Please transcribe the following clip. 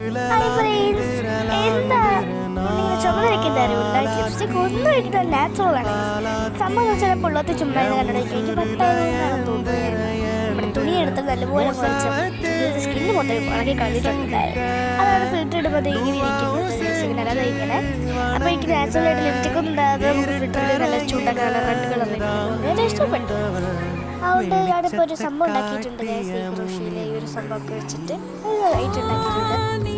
എന്താ ചുമതലയ്ക്കെന്തായാലും ലിപ്സ്റ്റിക് ഒന്നും ഇട്ടിട്ട് നാച്ചുറൽ ആണ്. സംഭവം ചില പൊള്ളത്തെ ചുമ്മാ കണ്ടിട്ട് എനിക്ക് പെട്ടെന്നാണ് തോന്നുന്നത്. നമ്മുടെ തുണി എടുത്ത് നല്ലപോലെ സ്കിന്ന് മൊത്തം ഇളകി കളഞ്ഞിട്ടുണ്ടായിരുന്നു. അതാണ് ഫിൽറ്റർ ഇടുമ്പോൾ ഇങ്ങനെ ഇരിക്കുന്നത്. അല്ലാതെ ഇങ്ങനെ അപ്പോൾ എനിക്ക് നാച്ചുറലായിട്ട് ലിപ്സ്റ്റിക് ഒന്നും ഉണ്ടാകാതെ നമുക്ക് ഫിൽറ്ററിൽ നല്ല ചൂണ്ടൊക്കെ റെഡ് കളർ എനിക്ക് ഇഷ്ടപ്പെട്ടു. അതുകൊണ്ട് ഞാനിപ്പോൾ ഒരു സംഭവം ഉണ്ടാക്കിയിട്ടുണ്ട്. ഈ ഒരു സംഭവമൊക്കെ വെച്ചിട്ട് ഉണ്ടാക്കിയിട്ടുണ്ട്.